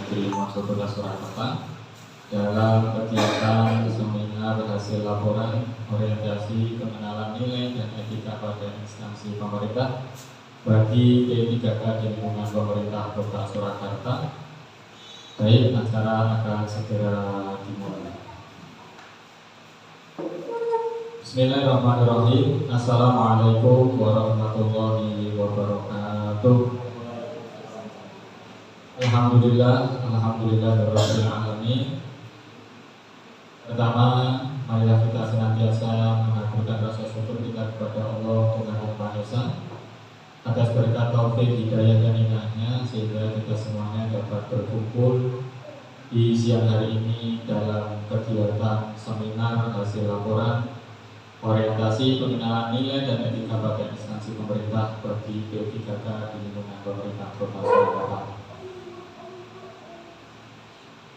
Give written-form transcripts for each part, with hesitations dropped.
Negeri Mojokerto Surakarta dalam kegiatan seminar hasil laporan orientasi pengenalan nilai dan etika pada instansi pemerintah bagi P3K di lingkungan pemerintah Kota Surakarta. Baik, acara akan segera dimulai. Bismillahirrahmanirrahim. Assalamualaikum warahmatullahi wabarakatuh. Alhamdulillahirabbil alamin. Pertama, marilah kita senantiasa mengaturkan rasa syukur kita kepada Allah Tuhan Yang Maha Esa atas berkat taufik hidayah dan inayahnya sehingga kita semuanya dapat berkumpul di siang hari ini dalam kegiatan seminar hasil laporan orientasi pengenalan nilai dan etika pada instansi pemerintah bagi P3K di lingkungan pemerintah Kota Surakarta.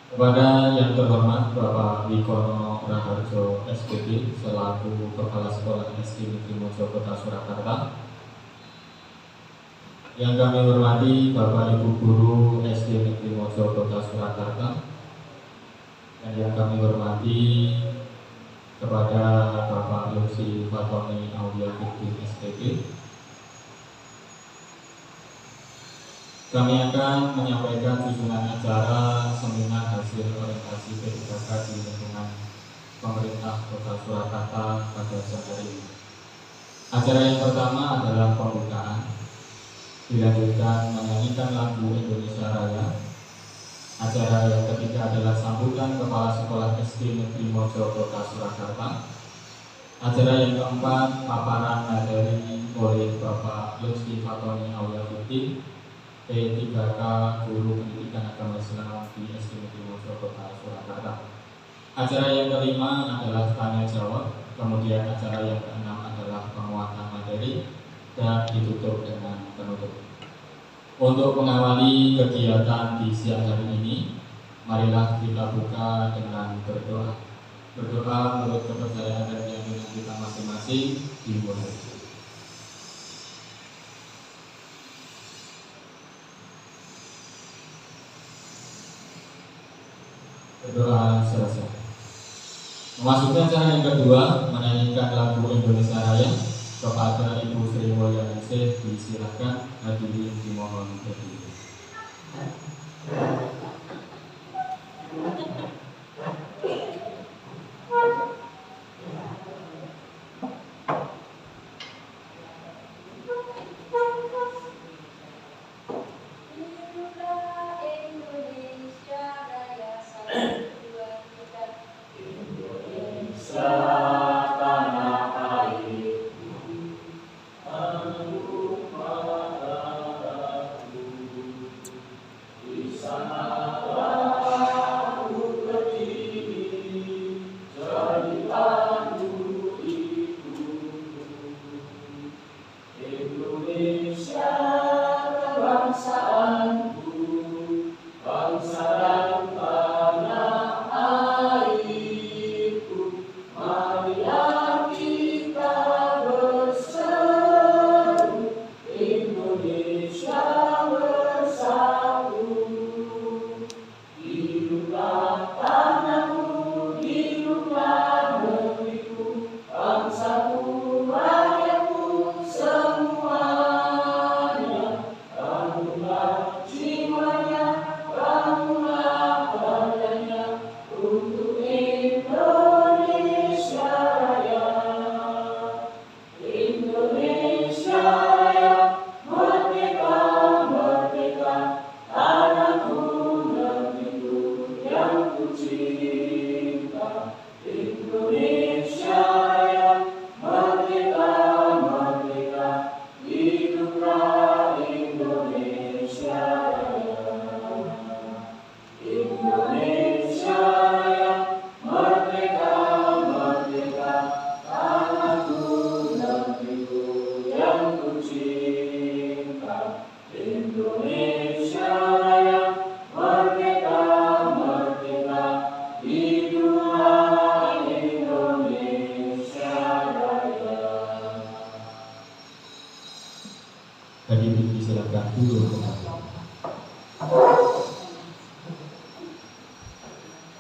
Kepada yang terhormat Bapak Wikono Raharjo SPP selaku Kepala Sekolah SD Negeri Mojokerto Surakarta, yang kami hormati Bapak Ibu Guru SD Negeri Mojokerto Surakarta, dan yang kami hormati kepada Bapak Lutfi Fatoni Auliafiddin SPP. Kami akan menyampaikan susunan acara seminar hasil orientasi P3K di lingkungan pemerintah Kota Surakarta pada siang hari ini. Acara yang pertama adalah pembukaan, dilanjutkan menyanyikan lagu Indonesia Raya. Acara yang ketiga adalah sambutan Kepala Sekolah SD Negeri Mojokerto Surakarta. Acara yang keempat paparan materi oleh Bapak Lutfi Fatoni Auliafiddin, P3K Guru Pendidikan Agama Islam di SD Negeri Mojokerto Surakarta. Acara yang kelima adalah tanya jawab. Kemudian acara yang keenam adalah penguatan materi dan ditutup dengan penutup. Untuk mengawali kegiatan di siang hari ini, marilah kita buka dengan berdoa. Berdoa menurut kepercayaan dan keyakinan kita masing-masing dimulai. Berdoa selesai. Memasuki acara yang kedua, menyanyikan lagu Indonesia Raya. Kepada Ibu Sri Mulyaningsih disilakan, hadirin dimohon berdiri. Jiwanya bangunlah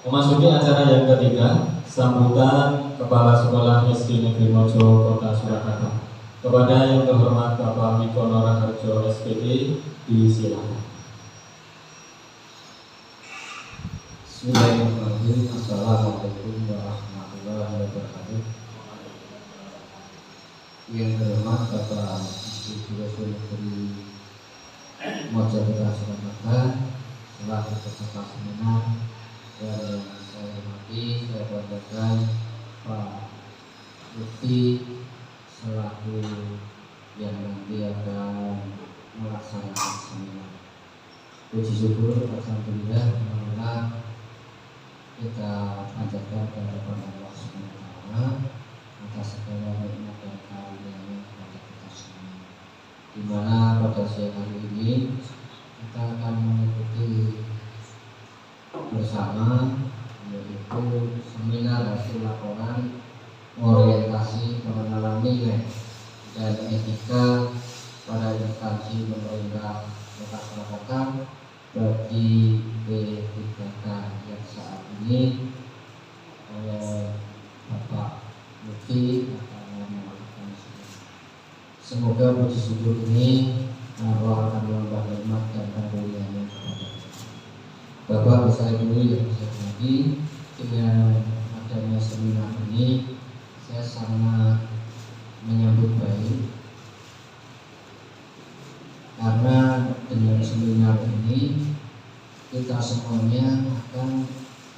Memasuki acara yang ketiga, sambutan Kepala Sekolah SD Negeri Mojo Kota Surakarta. Kepada yang terhormat Bapak Mikono Raharjo SPD, disilakan. Bismillahirrahmanirrahim. Assalamualaikum warahmatullahi wabarakatuh. Yang terhormat Bapak Ibu Guru Negeri Mojo Kota Surakarta, selaku peserta seminar, dan yang saya hormati, saya banggakan Pak Lutfi selaku yang nanti akan melaksanakan seminar. Puji syukur alhamdulillah, marilah kita panjatkan kehadiran Allah Subhanahu wa taala atas segala nikmat dan karunia-Nya kepada kita semua. Di mana pada siang hari ini kita akan mengikuti bersama, yaitu seminar hasil laporan orientasi pengenalan nilai dan etika pada instansi pemerintah Kota Surakarta bagi P3K yang saat ini oleh Bapak Lutfi akan melakukan. Semoga puji syukur ini Allah akan menambah nikmat dan karunia-Nya kepada kita. Bapak Bapak Ibu yang saya hormati, dengan adanya seminar ini saya sangat menyambut baik, karena dengan seminar ini kita semuanya akan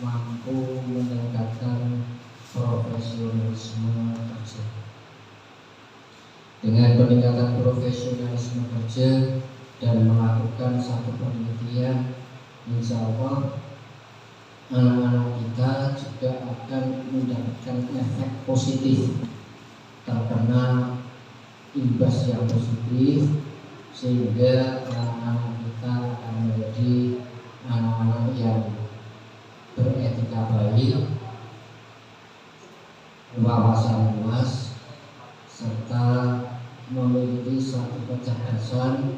mampu meningkatkan profesionalisme kerja. Dengan peningkatan profesionalisme kerja dan melakukan satu penelitian, insya Allah anak-anak kita juga akan mendapatkan efek positif, terkena imbas yang positif, sehingga anak-anak kita akan menjadi anak-anak yang beretika baik, wawasan luas, serta memiliki satu kecerdasan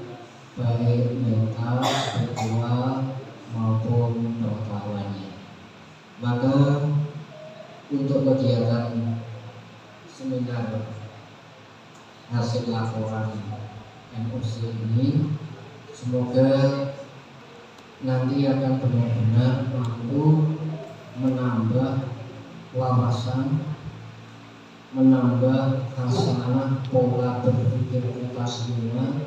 baik mental, spiritual maupun pengetahuannya. Maka untuk kegiatan seminar hasil laporan MOC ini, semoga nanti akan benar-benar mampu menambah wawasan, menambah khasanah pola berpikir kita semua,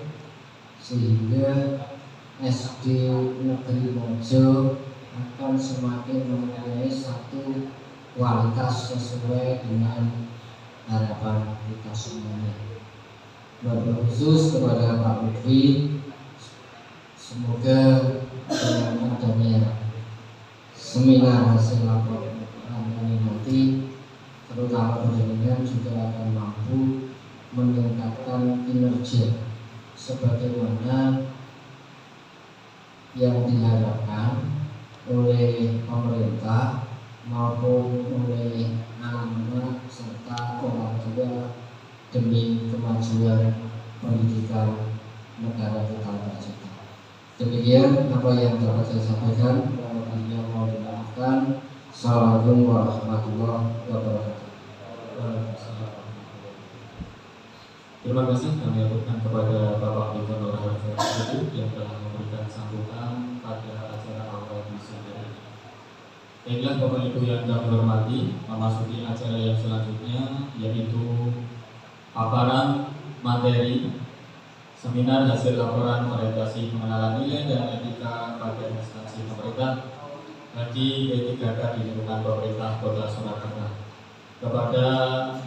sehingga SD Negeri Mojo akan semakin mempunyai satu kualitas sesuai dengan harapan kita semuanya. Berkhusus kepada Pak Lutfi, semoga dengan adanya seminar hasil laporan ini nanti, terutama penjaringan juga akan mampu meningkatkan kinerja sebagaimana yang diharapkan oleh pemerintah maupun oleh anak-anak serta orang tua demi kemajuan pendidikan negara kita tercinta. Demikian apa yang dapat saya sampaikan. Yang mau dimaafkan. Assalamualaikum warahmatullahi wabarakatuh. Terima kasih kami aturkan kepada Bapak Mikono Raharjo SPD yang telah memberikan sambutan pada acara awal di siang hari ini. Baiklah Bapak Ibu yang kami hormati, memasuki acara yang selanjutnya, yaitu paparan materi seminar hasil laporan orientasi pengenalan nilai dan etika pada instansi pemerintah bagi P3K di lingkungan pemerintah Kota Surakarta. Kepada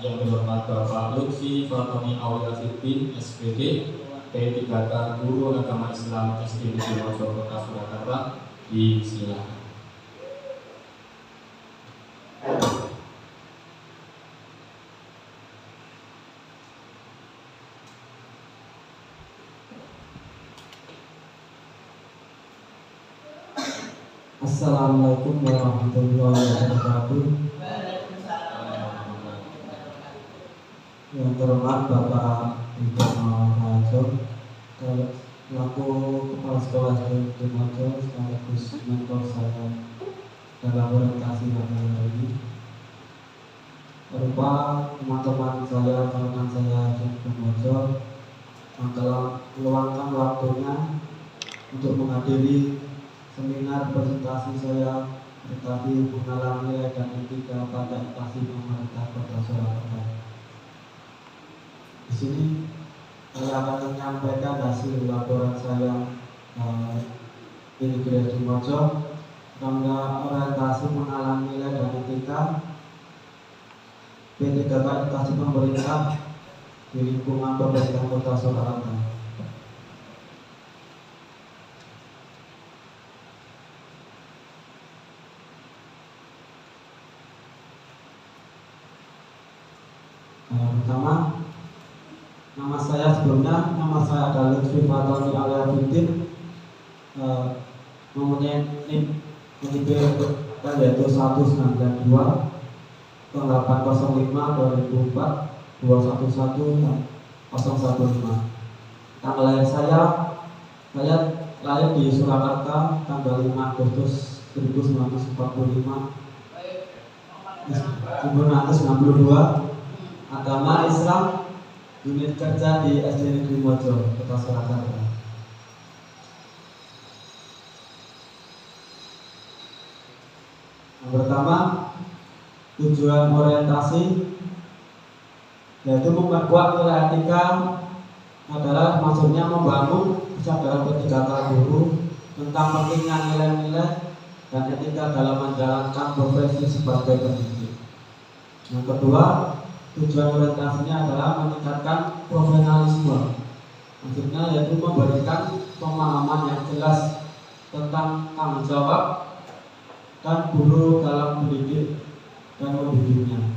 yang terhormat Bapak Lutfi Fatoni Auliafiddin SPD, P3K Guru Agama Islam SD Negeri Mojo Kota Surakarta, disilakan. Assalamualaikum warahmatullahi wabarakatuh. Yang terhormat Bapak Mikono Raharjo, selaku Kepala Sekolah di Mojo sekaligus mentor saya dalam dalam orientasi pada hari ini berupa teman-teman saya, kawan saya di Kumojo yang telah meluangkan waktunya untuk menghadiri seminar presentasi saya tentang pengenalan nilai dan etika pada instansi pemerintah Kota Surakarta. Di sini saya akan menyampaikan hasil laporan saya ini Gereja Kumojo tentang orientasi pengenalan nilai dan etika P3K instansi pemerintah di lingkungan pemerintah Kota Surakarta. Pertama, nama saya adalah Lutfi Fatoni Aliafiddin, mempunyai NIM yaitu 192 0805 2004 211 015. Tanggal lahir saya lahir di Surakarta tanggal 5 Agustus 1945, 1962. Agama Islam, unit kerja di SD Negeri Mojo, Kota Surakarta. Yang pertama, tujuan orientasi yaitu memperkuat nilai etika adalah maksudnya membangun kesadaran ketika guru tentang pentingnya nilai-nilai dan etika dalam menjalankan profesi sebagai pendidik. Yang kedua, tujuan orientasinya adalah meningkatkan profesionalisme, maksudnya yaitu memberikan pemahaman yang jelas tentang tanggung jawab dan guru dalam mendidik dan mendidiknya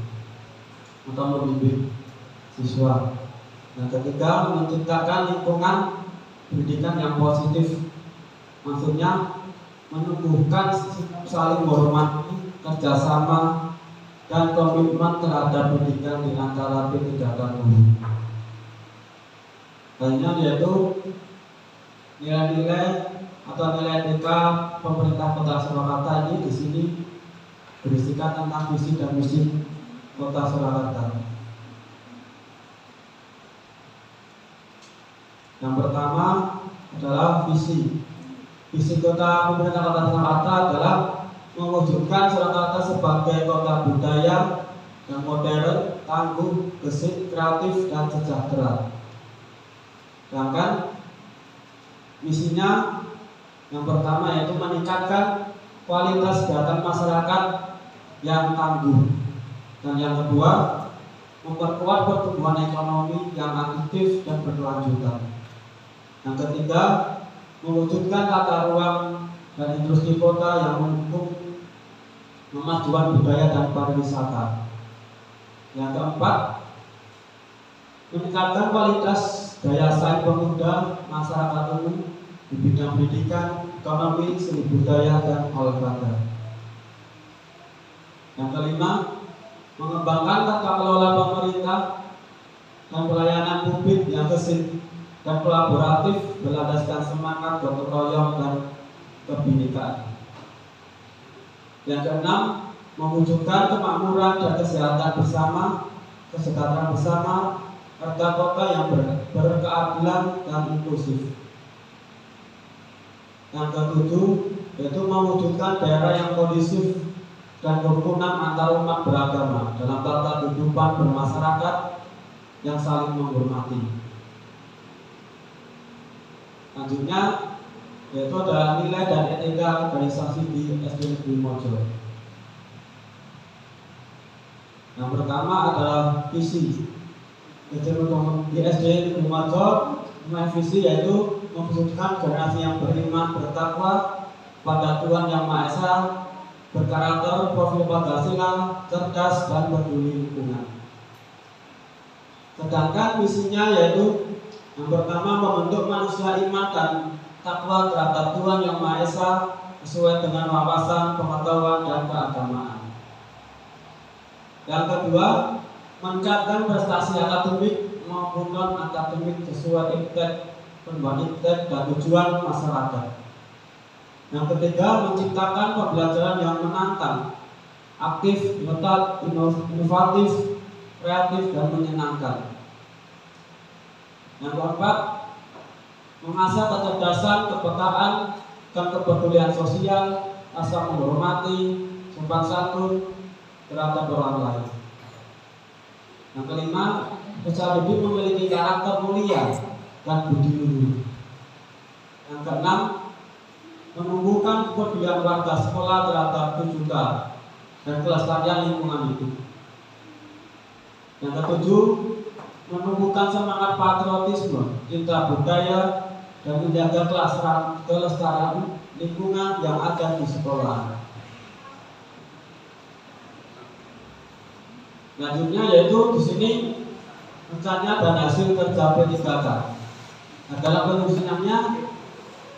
atau membimbing siswa. Yang ketiga, menciptakan lingkungan pendidikan yang positif, maksudnya menumbuhkan saling menghormati, kerjasama dan komitmen terhadap pendidikan di antara P3K guru. Lainnya yaitu nilai-nilai atau nilai etika pemerintah Kota Surakarta ini di sini berisikan tentang visi dan misi Kota Surakarta. Yang pertama adalah visi. Visi Kota Pemerintah Kota Surakarta adalah mewujudkan Surakarta sebagai kota budaya yang modern, tangguh, gesit, kreatif, dan sejahtera. Sedangkan misinya yang pertama yaitu meningkatkan kualitas kesehatan masyarakat yang tangguh, dan yang kedua memperkuat pertumbuhan ekonomi yang aktif dan berkelanjutan. Yang ketiga, mewujudkan tata ruang dan industri kota yang mendukung kemajuan budaya dan pariwisata. Yang keempat, meningkatkan kualitas daya saing pemuda masyarakat umum di bidang pendidikan, ekonomi, seni budaya, dan olahraga. Yang kelima, mengembangkan tata kelola pemerintah dan pelayanan publik yang gesit dan kolaboratif berlandaskan semangat gotong royong dan kebinekaan. Yang keenam, mewujudkan kemakmuran dan kesehatan bersama, kesejahteraan bersama, harga kota yang berkeadilan dan inklusif. Yang ketujuh, yaitu mewujudkan daerah yang kondusif dan kerukunan antar umat beragama dalam tata kehidupan bermasyarakat yang saling menghormati. Selanjutnya, yaitu adalah nilai dan etika organisasi di SD Negeri Mojo. Yang pertama adalah visi. Di SD Negeri Mojo, visi yaitu mewujudkan generasi yang beriman, bertakwa pada Tuhan Yang Maha Esa, berkarakter profil Pancasila, cerdas dan peduli lingkungan. Sedangkan misinya yaitu yang pertama membentuk manusia iman dan takwa terhadap Tuhan Yang Maha Esa sesuai dengan wawasan, pengetahuan, dan keagamaan. Yang kedua, meningkatkan prestasi akademik maupun non akademik sesuai iptek, dan tujuan masyarakat. Yang ketiga, menciptakan pembelajaran yang menantang, aktif, inovatif, kreatif, dan menyenangkan. Yang keempat, mengasah kecerdasan, kepekaan, dan kepedulian sosial, rasa menghormati, sopan santun terhadap orang lain. Yang kelima, peserta didik memiliki karakter mulia dan budi luhur. Yang keenam, menumbuhkan kepedulian warga sekolah terhadap tujuan dan kelestarian lingkungan hidup. Yang ketujuh, menumbuhkan semangat patriotisme, cinta budaya, dan menjaga kelestarian lingkungan yang ada di sekolah. Selanjutnya yaitu di sini rencana dan hasil kerja P3K. Nah, dalam penyusunannya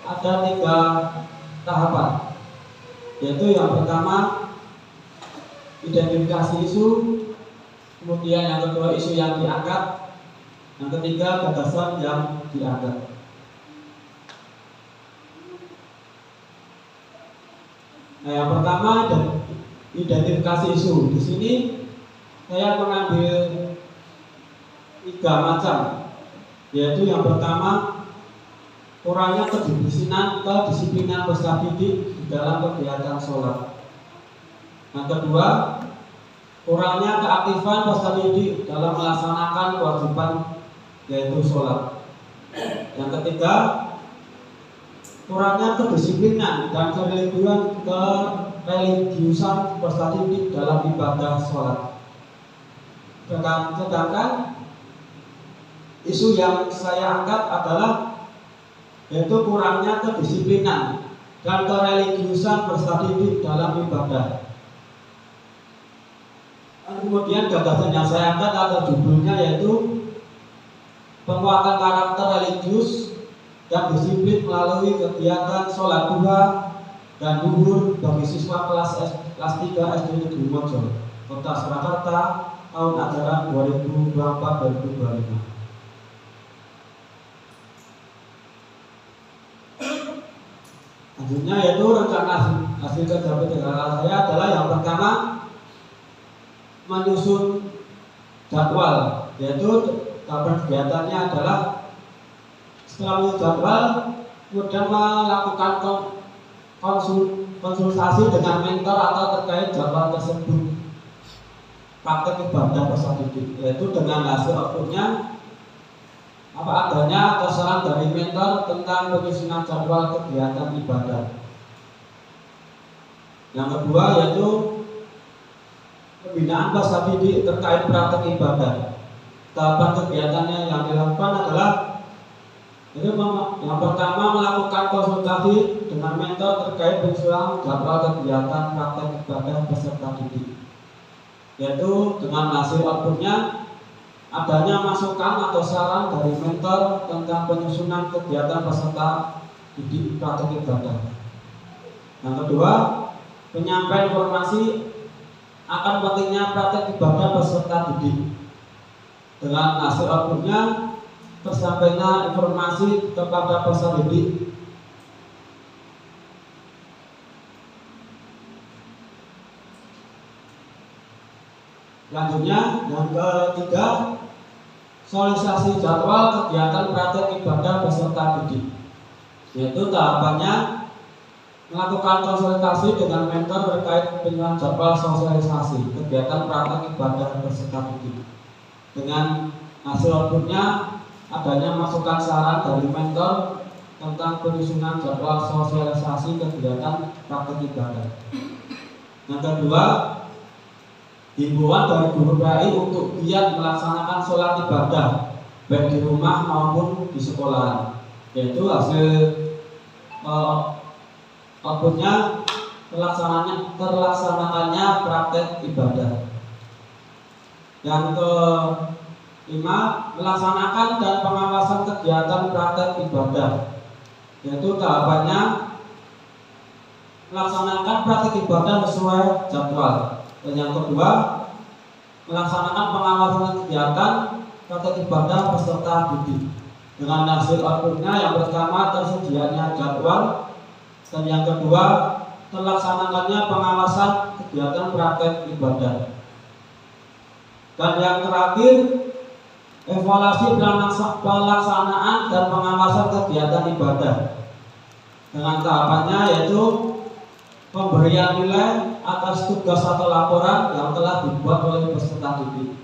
ada 3 tahapan, yaitu yang pertama identifikasi isu, kemudian yang kedua isu yang diangkat, yang ketiga gagasan yang diangkat. Nah, yang pertama identifikasi isu. Di sini saya mengambil 3 macam, yaitu yang pertama kurangnya kedisiplinan peserta didik di dalam kegiatan sholat. Yang kedua, kurangnya keaktifan peserta didik dalam melaksanakan kewajiban yaitu sholat. Yang ketiga, kurangnya kedisiplinan dan kereligiusan peserta didik dalam ibadah sholat. Sedangkan isu yang saya angkat adalah yaitu kurangnya kedisiplinan dan kereligiusan peserta didik dalam ibadah. Kemudian gagasan yang saya angkat atau judulnya yaitu penguatan karakter religius dan disiplin melalui kegiatan sholat duha dan zuhur bagi siswa kelas 3 SD Negeri Mojo, Kota Surakarta, tahun ajaran 2024-2025. Selanjutnya yaitu rencana hasil kerja P3K saya adalah yang pertama menyusun jadwal, yaitu tahapan kegiatannya adalah setelah menyusun jadwal kemudian melakukan konsultasi dengan mentor atau terkait jadwal tersebut, praktek ibadah peserta didik, yaitu dengan hasil outputnya apa adanya atau saran dari mentor tentang penyusunan jadwal kegiatan ibadah. Yang kedua yaitu pembinaan peserta didik terkait praktek ibadah. Tahapan kegiatannya yang dilakukan adalah yang pertama melakukan konsultasi dengan mentor terkait penyusunan jadwal kegiatan praktek ibadah peserta didik, yaitu dengan hasil outputnya adanya masukan atau saran dari mentor tentang penyusunan kegiatan peserta didik praktek ibadah. Yang kedua, penyampaian informasi akan pentingnya praktek ibadah peserta didik. Dengan hasil outputnya tersampainya informasi kepada peserta didik Selanjutnya, yang ketiga, sosialisasi jadwal kegiatan praktek ibadah peserta didik, yaitu tahapannya melakukan konsultasi dengan mentor terkait penyusunan jadwal sosialisasi kegiatan praktek ibadah peserta didik. Dengan hasil outputnya adanya masukan saran dari mentor tentang penyusunan jadwal sosialisasi kegiatan praktek ibadah. Yang kedua, himbauan dari guru PAI untuk giat melaksanakan sholat ibadah baik di rumah maupun di sekolah, yaitu hasil outputnya terlaksanakannya praktek ibadah. Yang kelima, melaksanakan dan pengawasan kegiatan praktek ibadah, yaitu tahapannya melaksanakan praktek ibadah sesuai jadwal. Dan yang kedua, melaksanakan pengawasan kegiatan praktek ibadah peserta didik. Dengan hasil outputnya yang pertama tersedianya jadwal, Dan yang kedua, terlaksanakannya pengawasan kegiatan praktek ibadah. Dan yang terakhir, evaluasi pelaksanaan dan pengawasan kegiatan ibadah. Dengan tahapannya yaitu pemberian nilai atas tugas atau laporan yang telah dibuat oleh peserta didik.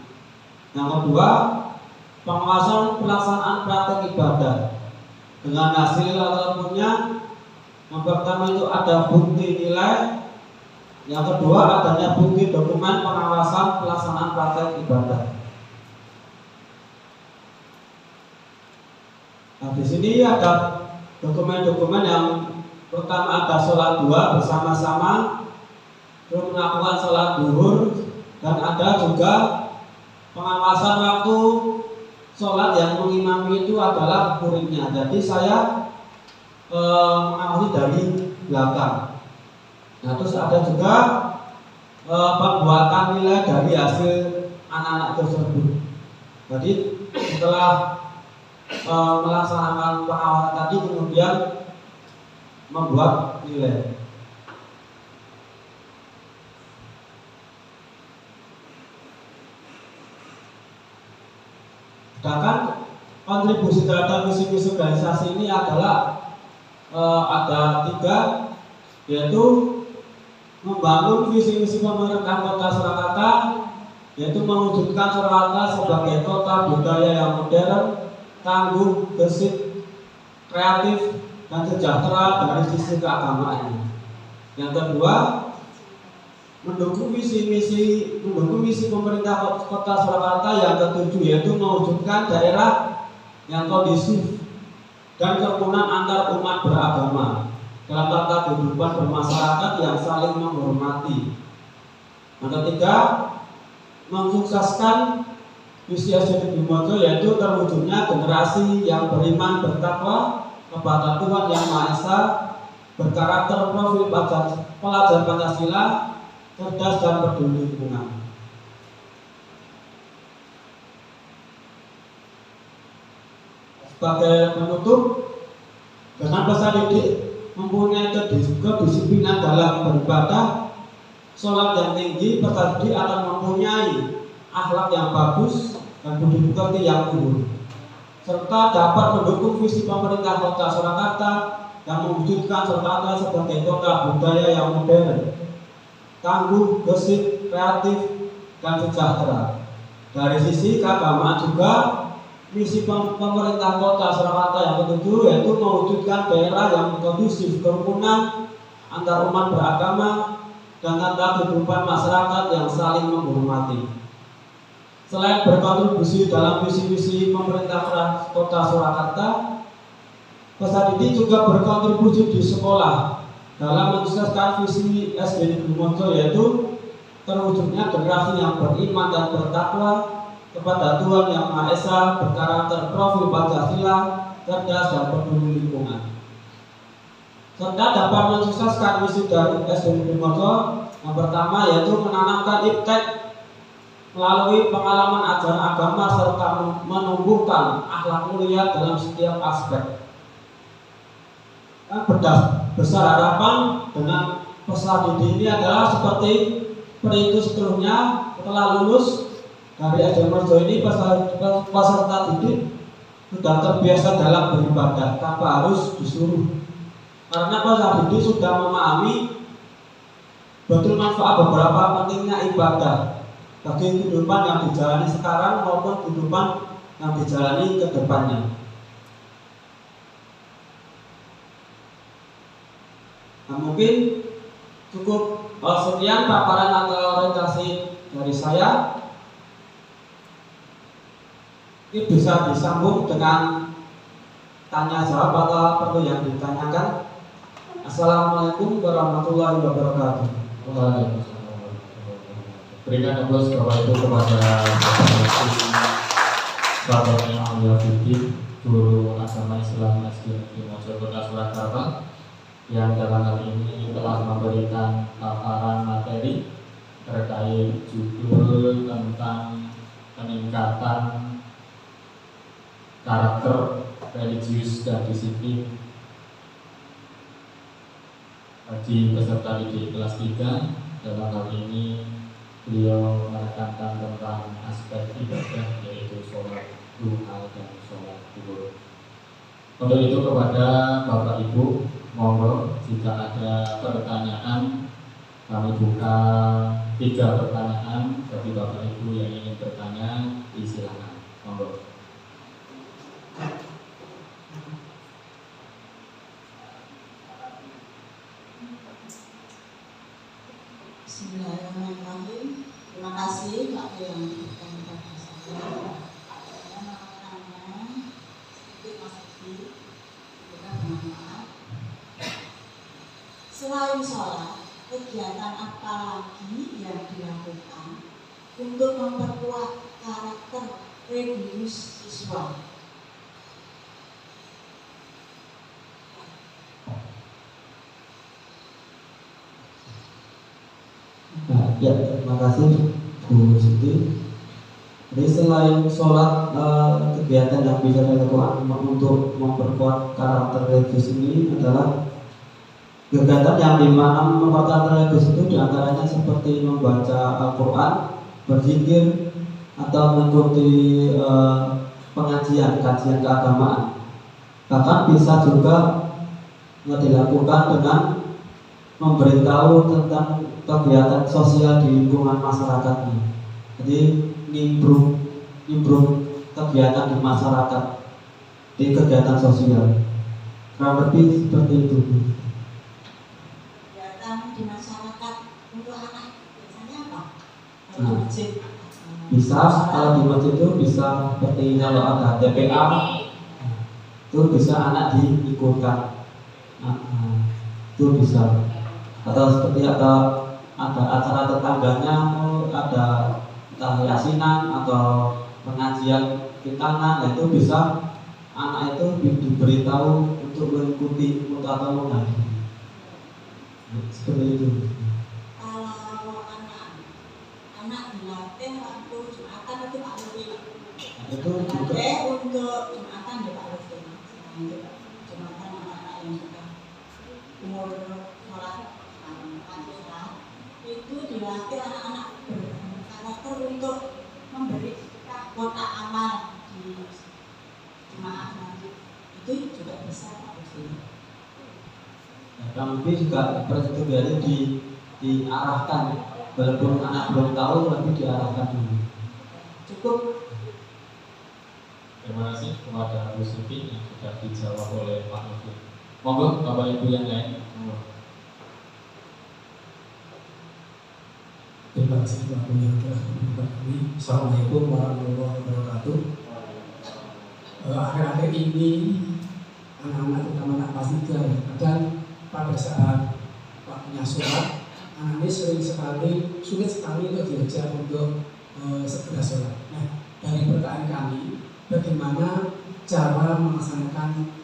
Yang kedua, pengawasan pelaksanaan praktek ibadah dengan hasil ataupunnya. Yang pertama itu ada bukti nilai, yang kedua adanya bukti dokumen pengawasan pelaksanaan praktek ibadah. Nah, di sini ada dokumen-dokumen yang pertama ada sholat dua bersama-sama, terus melakukan sholat zuhur, dan ada juga pengawasan waktu sholat yang mengimami itu adalah muridnya. Jadi saya mengawasi dari belakang. Nah, terus ada juga pembuatan nilai dari hasil anak-anak tersebut. Jadi setelah melaksanakan pengawasan tadi kemudian membuat nilai. Sedangkan kontribusi terhadap misi-misi organisasi ini adalah ada 3, yaitu membangun visi-misi pemerintah Kota Surakarta, yaitu mewujudkan Surakarta sebagai kota budaya yang modern, tangguh, gesit, kreatif, dan sejahtera dari sisi keagamaan. Yang kedua, mendukung misi pemerintah Kota Surakarta. Yang ketujuh yaitu mewujudkan daerah yang kondusif dan kerukunan antar umat beragama dalam tata kehidupan bermasyarakat yang saling menghormati. Yang ketiga, mensukseskan visi SD Bimojo, yaitu terwujudnya generasi yang beriman bertakwa kepada Tuhan Yang Maha Esa, berkarakter profil pelajar Pancasila, cerdas dan peduli lingkungan. Sebagai penutup, dengan peserta didik mempunyai kedisiplinan dalam beribadah, sholat yang tinggi, peserta didik akan mempunyai akhlak yang bagus dan budi pekerti yang luhur, serta dapat mendukung visi pemerintah Kota Surakarta yang mewujudkan Surakarta sebagai kota budaya yang modern, tangguh, gesit, kreatif, dan sejahtera. Dari sisi keagamaan juga, misi pemerintah Kota Surakarta yang ketujuh yaitu mewujudkan daerah yang kondusif, kerukunan antar umat beragama, dan tata kehidupan masyarakat yang saling menghormati. Selain berkontribusi dalam visi-misi pemerintah Kota Surakarta, peserta didik juga berkontribusi di sekolah dalam mensukseskan visi SD Bimojo, yaitu terwujudnya generasi yang beriman dan bertakwa kepada Tuhan Yang Maha Esa, berkarakter profil Pancasila, cerdas dan peduli lingkungan, serta dapat mensukseskan misi dari SD Bimojo. Yang pertama yaitu menanamkan iptek melalui pengalaman ajaran agama serta menumbuhkan akhlak mulia dalam setiap aspek. Besar harapan dengan peserta didik ini adalah seperti perintis seterusnya. Setelah lulus dari SD Bimojo ini, peserta didik sudah terbiasa dalam beribadah tanpa harus disuruh, karena peserta didik sudah memahami betul manfaat beberapa pentingnya ibadah bagi kehidupan yang dijalani sekarang maupun kehidupan yang dijalani ke depannya. Nah, mungkin cukup sekian paparan atau orientasi dari saya. Ini bisa disambung dengan tanya jawab atau perlu yang ditanyakan. Assalamualaikum warahmatullahi wabarakatuh. Berikan aplaus bahwa itu kepada Bapak yang Mulia Fikri, Guru Agama Islam SD Bimojo Kota Surakarta, yang dalam hal ini telah memberikan paparan materi terkait judul tentang peningkatan karakter religius dan disiplin bagi peserta didik kelas 3. Dalam hal ini beliau menekankan tentang aspek ibadah, yaitu sholat duha dan sholat zuhur. Untuk itu kepada Bapak Ibu, monggo jika ada pertanyaan, kami buka 3 pertanyaan bagi Bapak Ibu yang ingin bertanya, disilakan. Monggo. Bismillahirrahmanirrahim. Terima kasih Pak yang memberikan kepada saya. Saya namanya sedikit Mas Edi, kita bermanfaat. Selain sholat, kegiatan apa lagi yang dilakukan untuk memperkuat karakter religius siswa? Ya, terima kasih Bu Siti. Jadi selain sholat, kegiatan yang bisa dilakukan untuk memperkuat karakter religius ini adalah kegiatan yang dimana memperkuat karakter religius itu diantaranya seperti membaca Al-Quran, berzikir, atau mengikuti pengajian, kajian keagamaan. Bahkan bisa juga dilakukan dengan memberitahu tentang kegiatan sosial di lingkungan masyarakatnya. Jadi nimbrung kegiatan di masyarakat, di kegiatan sosial. Kurang lebih seperti itu. Kegiatan di masyarakat untuk anak biasanya apa? Kalau Nah, di masjid. Bisa kalau di masjid itu bisa seperti kalau ada TPA itu bisa anak diikutkan. Itu bisa. Atau seperti ada acara tetangganya, ada entah yasinan atau pengajian khitanan, itu bisa anak itu diberitahu untuk mengikuti atau mengaji. Seperti itu. Kalau anak dilatih waktu Jumatan itu Pak Lutfi. Itu juga Dilatih untuk Jumatan ya Pak Lutfi. Untuk Jumatan anak-anak yang sudah umur sholat itu dilatih anak-anak berkarakter untuk memberi kotak amal di jemaah nanti. Itu juga bisa Pak Lutfi. Tapi juga seperti itu biar diarahkan, walaupun anak belum tahu tapi diarahkan dulu. Cukup. Terima kasih kepada Bu Siti yang sudah dijawab oleh Pak Lutfi. Monggo Bapak Ibu yang lain. Monggo. Terima kasih Bapak yang telah menonton kami. Assalamualaikum warahmatullahi wabarakatuh. Akhir-akhir ini anak-anak terutama anak kelas 3 ya, kadang pada saat waktunya sholat, anak ini sering sekali sulit sekali untuk diajak untuk segera sholat. Nah, dari pertanyaan kami, bagaimana cara melaksanakan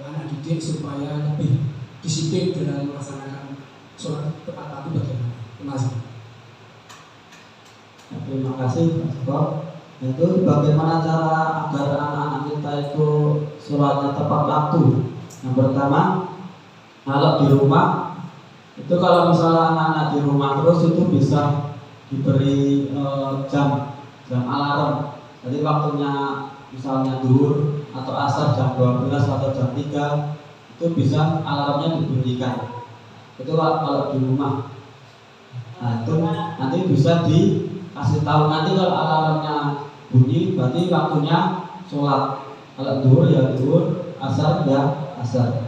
anak didik supaya lebih disiplin dalam melaksanakan sholat tepat waktu bagaimana? Terima kasih. Terima kasih Pak Joko. Itu bagaimana cara agar anak-anak kita itu sholatnya tepat waktu. Yang pertama, kalau di rumah itu kalau misalnya anak-anak di rumah terus itu bisa diberi jam alarm. Jadi waktunya misalnya zuhur atau asar jam 12 atau jam 3 itu bisa alarmnya dibunyikan. Itu kalau di rumah. Nah, itu nanti bisa dikasih tahu nanti kalau alarmnya bunyi berarti waktunya sholat. Kalau zuhur ya zuhur, asar ya asar.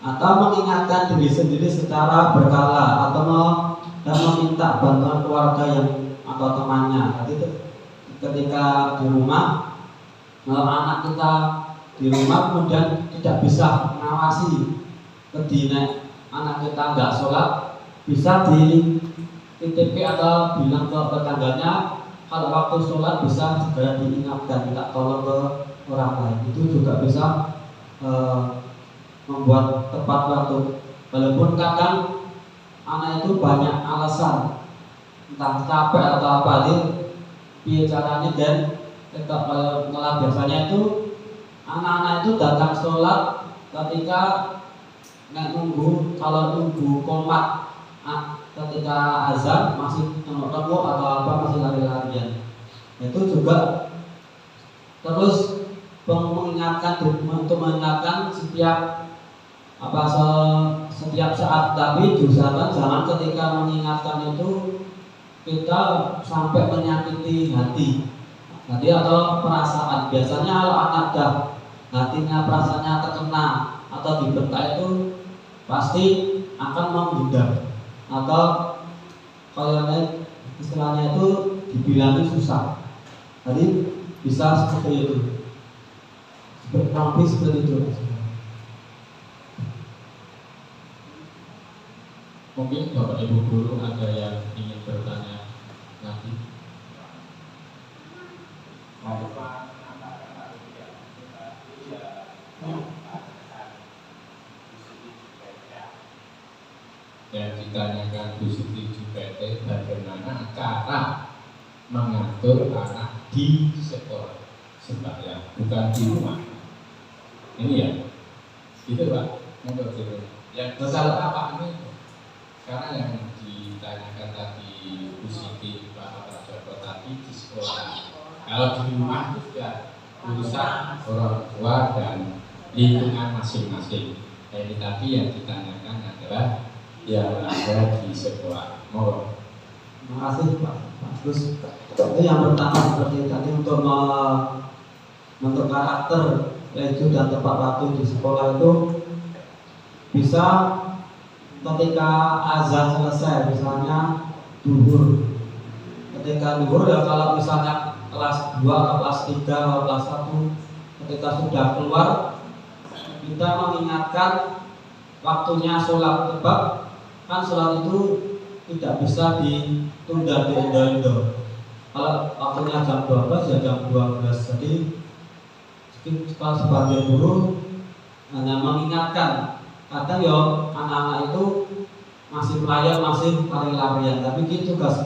Atau mengingatkan diri sendiri secara berkala atau meminta bantuan keluarga yang atau temannya. Nanti ketika di rumah, kalau anak kita di rumah kemudian tidak bisa mengawasi kedina anak kita nggak sholat, bisa di TTP atau bilang ke tetangganya kalau waktu sholat bisa segera diingatkan, minta tolong ke orang lain. Itu juga bisa membuat tepat waktu. Walaupun kadang anak itu banyak alasan, entah capek atau apa, jadi caranya dan tetap malah biasanya itu anak-anak itu datang sholat ketika kalau nunggu komat ketika azan masih nongkrong atau apa masih lari-larian, itu juga terus untuk mengingatkan setiap saat, tapi diusahakan jangan ketika mengingatkan itu kita sampai menyakiti hati atau perasaan. Biasanya kalau anak dah hatinya perasaannya terkena atau dibentak itu pasti akan menghindar atau kalau istilahnya itu dibilangin susah. Jadi bisa seperti itu, lebih seperti itu. Mungkin Bapak Ibu guru ada yang ingin bertanya lagi. Yang ditanyakan Bu Siti Jupete, bagaimana cara mengatur anak di sekolah sembahyang, bukan di rumah. Ini ya, itu Pak. Monggo yang masalah apa ini? Karena yang ditanyakan tadi Bu Siti Pak Prajogo tadi di sekolah. Kalau di rumah itu sudah urusan orang tua dan lingkungan masing-masing. Ini tadi yang ditanyakan adalah yang ada di sekolah. Mohon. Terima kasih Pak. Terus itu yang pertama seperti tadi untuk membentuk karakter leju dan tepat waktu di sekolah itu bisa ketika azan selesai, misalnya duhur. Ketika duhur ya kalau misalnya kelas 2 atau kelas 3 atau kelas 1 ketika sudah keluar kita mengingatkan waktunya sholat. Sebab kan sholat itu tidak bisa ditunda diindo-indo. Kalau waktunya jam 12 ya jam 12. Jadi kalau sebagai guru hanya mengingatkan. Kadang ya anak-anak itu masih melayang, masih lari-larian. Tapi ini tugas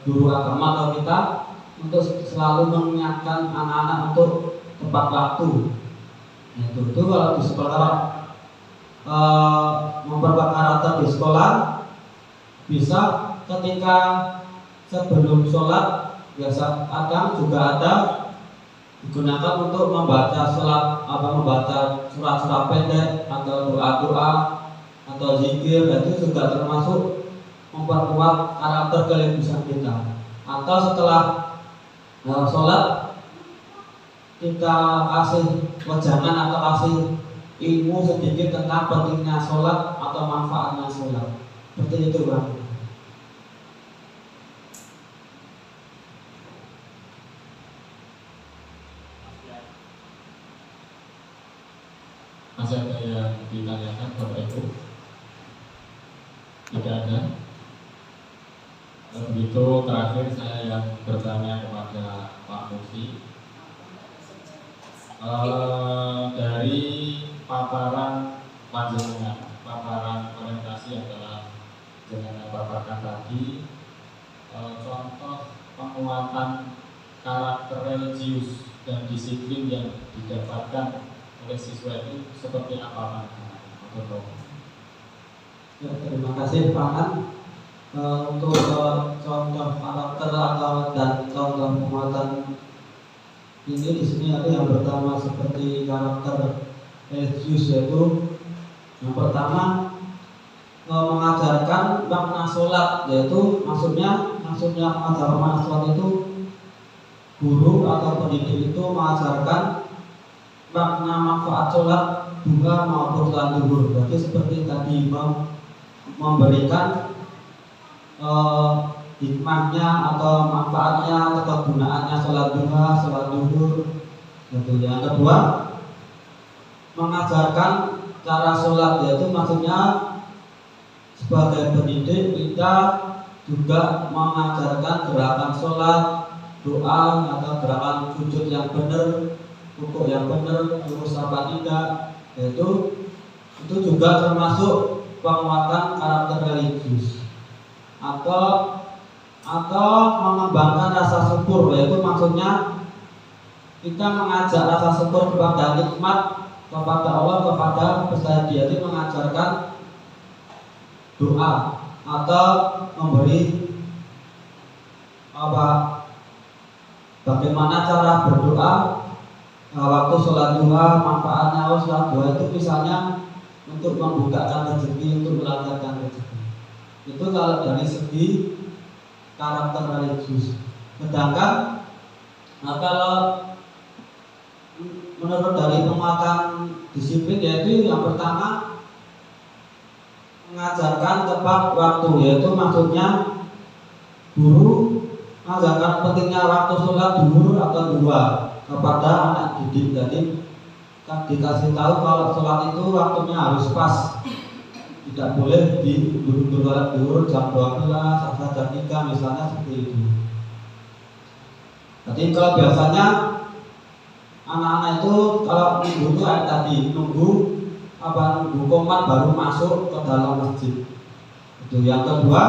guru agama atau kita untuk selalu mengingatkan anak-anak untuk tepat waktu. Itu kalau di sekolah memperkuat karakter di sekolah bisa ketika sebelum sholat biasa kadang juga ada digunakan untuk membaca surat-surat pendek atau doa-doa atau zikir. Itu juga termasuk memperkuat karakter kelebihan kita. Atau setelah sholat kita kasih wejangan atau kasih ilmu sedikit tentang pentingnya sholat atau manfaatnya sholat. Seperti itu Bang. Masih ada yang ditanyakan Bapak Ibu? Tidak ada. Kalau begitu terakhir saya yang bertanya kepada Pak Mufi. Dari paparan panjenengan, paparan orientasi yang telah jenengan paparkan tadi, contoh penguatan karakter religius dan disiplin yang didapatkan oleh siswa itu seperti apa Pak? Ya, terima kasih Pak An. Untuk contoh karakter dan contoh penguatan ini di sini ada yang pertama seperti karakter religius, yaitu yang pertama mengajarkan makna sholat, yaitu maksudnya mengajarkan makna sholat itu guru atau pendidik itu mengajarkan makna manfaat sholat duha maupun sholat duhur. Jadi seperti tadi memberikan hikmahnya atau manfaatnya atau kegunaannya sholat duha, sholat duhur. Gitu. Yang kedua mengajarkan cara sholat, yaitu maksudnya sebagai pendidik kita juga mengajarkan gerakan sholat, doa atau gerakan sujud yang benar, rukuk yang benar, lurus apa tidak. Itu juga termasuk penguatan karakter religius. Atau mengembangkan rasa syukur, yaitu maksudnya kita mengajak rasa syukur kepada nikmat kepada Allah, kepada peserta dia itu mengajarkan doa atau memberi bagaimana cara berdoa waktu sholat duha. Manfaatnya sholat duha itu misalnya untuk membukakan rezeki, untuk melancarkan rezeki. Itu kalau dari segi karakter religius. Sedangkan kalau menurut dari penguatan disiplin, yaitu yang pertama mengajarkan tepat waktu, yaitu maksudnya guru mengajarkan pentingnya waktu sholat duhur atau duha kepada anak didik. Jadi dikasih tahu kalau sholat itu waktunya harus pas, tidak boleh diundur-undur duhur jam 12 atau jam 3 misalnya, seperti itu. Jadi kalau biasanya anak-anak itu kalau nunggu itu kayak tadi, nunggu komat baru masuk ke dalam masjid. Itu yang kedua,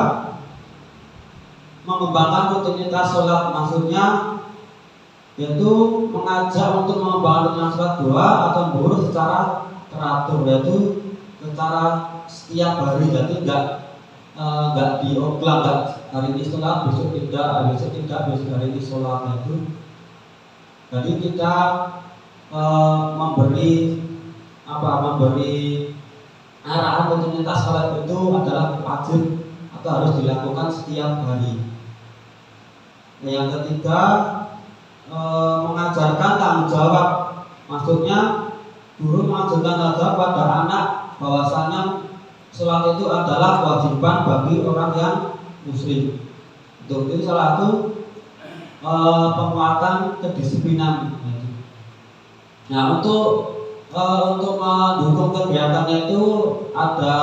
mengembangkan rutinitas sholat, maksudnya yaitu mengajak untuk mengembangkan rutinitas sholat duha atau duhur secara teratur, yaitu secara setiap hari. Jadi nggak dioplang, nggak hari ini sholat, besok tidak, besok hari ini sholat. Itu jadi kita memberi arahan rutinitas sholat itu adalah wajib atau harus dilakukan setiap hari. Yang ketiga, mengajarkan tanggung jawab, maksudnya guru mengajarkan tanggung jawab pada anak bahwasanya sholat itu adalah kewajiban bagi orang yang muslim. Itu salah satu penguatan kedisiplinan. Nah, untuk mendukung kegiatannya itu ada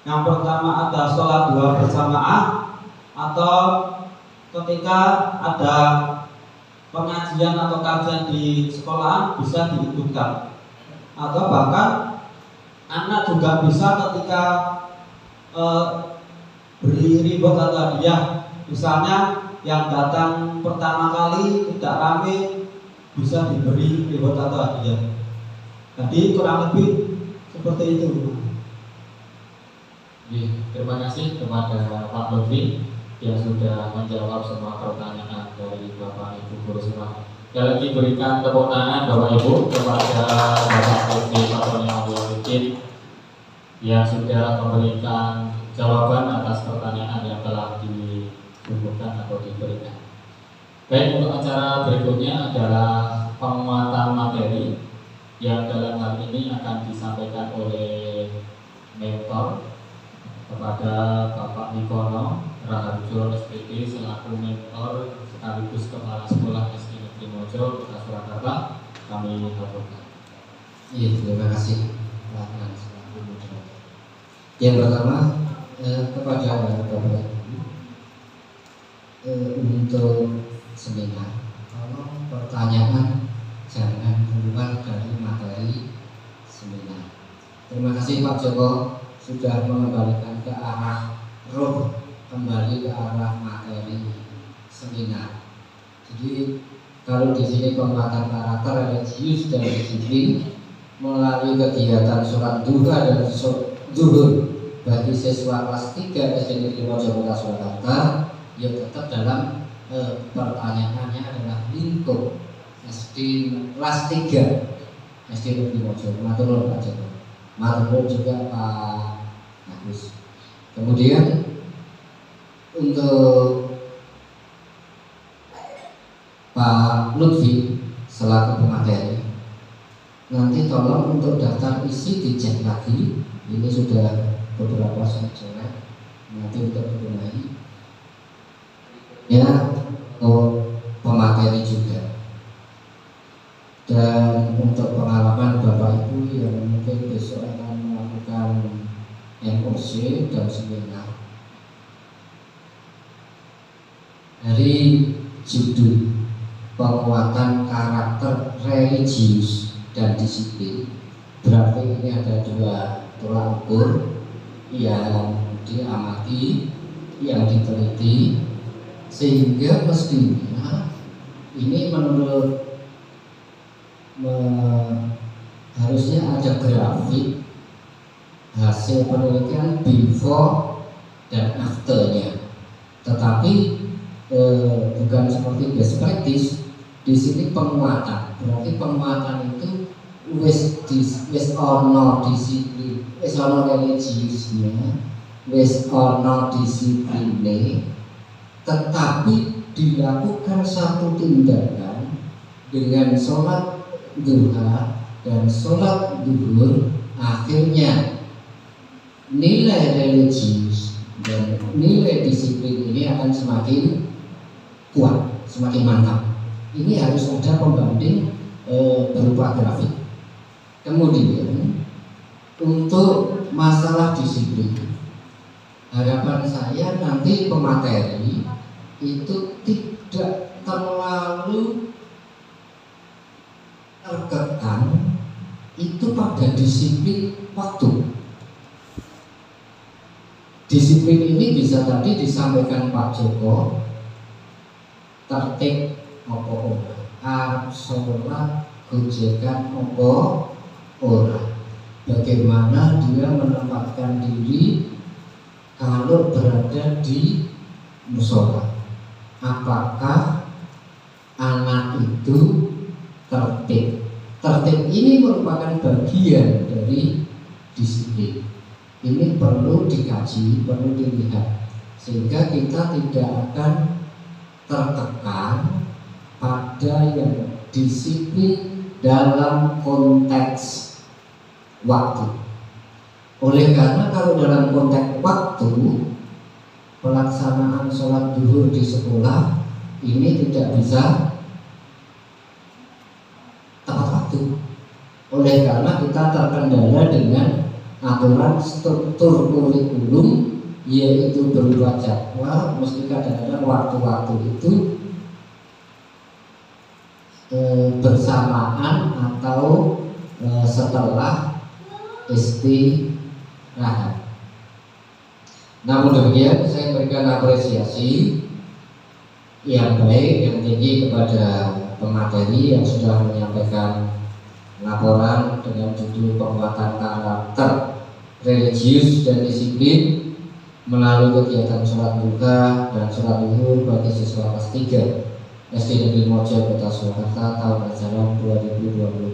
yang pertama, ada sholat duha berjamaah, atau ketika ada pengajian atau kajian di sekolahan bisa diikutkan, atau bahkan anak juga bisa ketika beri ribut atau hadiah, misalnya yang datang pertama kali tidak rame bisa diberi ribut atau hadiah. Jadi kurang lebih seperti itu. Terima kasih kepada Pak Lutfi yang sudah menjawab semua pertanyaan dari Bapak Ibu guru semua. Sekali lagi berikan tepuk tangan Bapak Ibu kepada Bapak Lutfi Patron yang sudah memberikan jawaban atas pertanyaan yang telah dihubungkan atau diberikan. Baik, untuk acara berikutnya adalah penguatan materi yang dalam hal ini akan disampaikan oleh mentor kepada Bapak Nikono Raharjo SPT selaku mentor sekaligus Kepala Sekolah SD Negeri Mojo Kota Surakarta. Kami haturkan. Iya, terima kasih. Yang pertama kepada Bapak untuk seminar, kalau pertanyaan jangan keluar dari materi seminar. Terima kasih Pak Joko sudah mengembalikan ke arah kembali ke arah materi seminar. Jadi kalau di sini penguatan karakter religius dan disiplin melalui kegiatan sholat duha dan zuhur bagi siswa kelas 3 SD Negeri Mojo Kota Surakarta, ya tetap dalam pertanyaannya adalah lingkup SD kelas 3 SD Negeri Mojo. Matur Pak Joko, matur juga Pak Agus. Kemudian untuk Pak Lutfi selaku pemateri, nanti tolong untuk daftar isi dicek lagi. Ini sudah beberapa saja, nanti untuk dibenahi ya, pemateri juga. Dan untuk pengalaman Bapak Ibu yang mungkin besok akan melakukan MOC dan seminar, dari judul penguatan karakter religius dan disiplin, berarti ini ada dua tolak ukur yang diamati, yang diteliti, sehingga mestinya ini menurut harusnya ada grafik hasil penelitian before dan afternya. Tetapi bukan seperti best practice. Di sini penguatan, berarti penguatan itu wis ono disiplin, wis ono religiusnya, wis ono disipline, tetapi dilakukan satu tindakan dengan sholat duha dan sholat duhur, akhirnya nilai religius dan nilai disiplin ini akan semakin kuat, semakin mantap. Ini harus ada pembanding berupa grafik. Kemudian untuk masalah disiplin, harapan saya nanti pemateri itu tidak terlalu terkekang itu pada disiplin waktu. Disiplin ini bisa tadi disampaikan Pak Joko, tertib opo ora, sholat gojekan opo ora. Bagaimana dia menempatkan diri kalau berada di musola? Apakah anak itu tertib? Tertib ini merupakan bagian dari disiplin. Ini perlu dikaji, perlu dilihat, sehingga kita tidak akan tertekan pada yang disiplin dalam konteks waktu. Oleh karena kalau dalam konteks waktu, pelaksanaan sholat duhur di sekolah ini tidak bisa tepat waktu. Oleh karena kita terkendala dengan aturan struktur kurikulum, yaitu berupa jadwal, mesti kadang-kadang waktu-waktu itu bersamaan atau setelah istirahat. Namun demikian, saya berikan apresiasi yang baik, yang tinggi kepada pemateri yang sudah menyampaikan laporan dengan judul penguatan karakter religius dan disiplin melalui kegiatan sholat duha dan sholat duhur bagi siswa kelas 3 SD Negeri Mojo Kota Surakarta tahun ajaran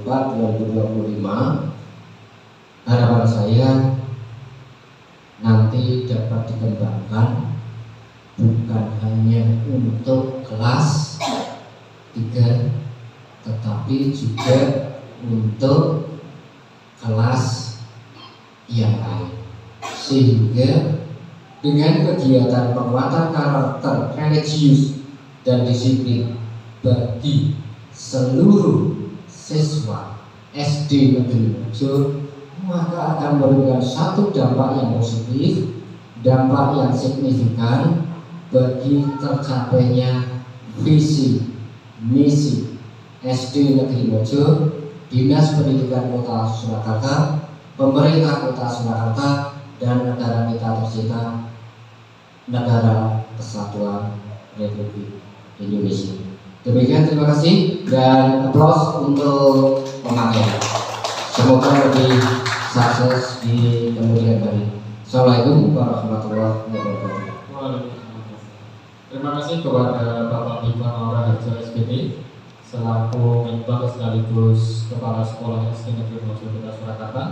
2024-2025. Harapan saya nanti dapat dikembangkan bukan hanya untuk kelas 3, tetapi juga untuk kelas yang lain, sehingga dengan kegiatan penguatan karakter religius dan disiplin bagi seluruh siswa SD Negeri Mojo, maka akan memberikan satu dampak yang positif, dampak yang signifikan bagi tercapainya visi misi SD Negeri Mojo, Dinas Pendidikan Kota Surakarta, pemerintah Kota Surakarta, dan negara kita tercinta, Negara Kesatuan Republik Indonesia. Demikian, terima kasih dan aplaus untuk pemateri. Semoga lebih sukses di kemudian hari. Assalamualaikum warahmatullahi wabarakatuh. Terima kasih kepada Bapak Ivan Aura Harjo SPD selaku mentor sekaligus Kepala Sekolah SD Negeri Mojo Kota Surakarta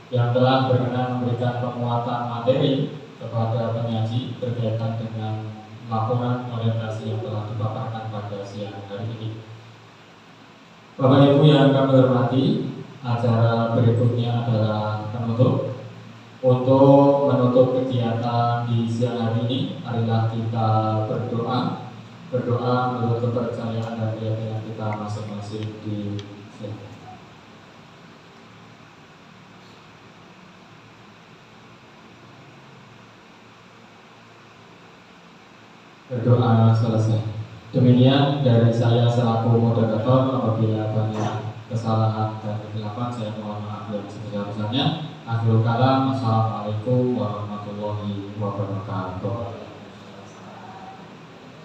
yang telah berkenan memberikan penguatan materi kepada penyaji berkaitan dengan laporan orientasi yang telah dipaparkan pada siang hari ini. Bapak Ibu yang kami hormati, acara berikutnya adalah penutup. Untuk menutup kegiatan di siang hari ini, marilah kita berdoa menurut kepercayaan dan keyakinan kita masing-masing di sini. Berdoa selesai. Demikian dari saya selaku moderator. Apabila banyak kesalahan dan kesilapan, saya mohon maaf yang sebesar-besarnya. Akhirul kalam, assalamualaikum warahmatullahi wabarakatuh.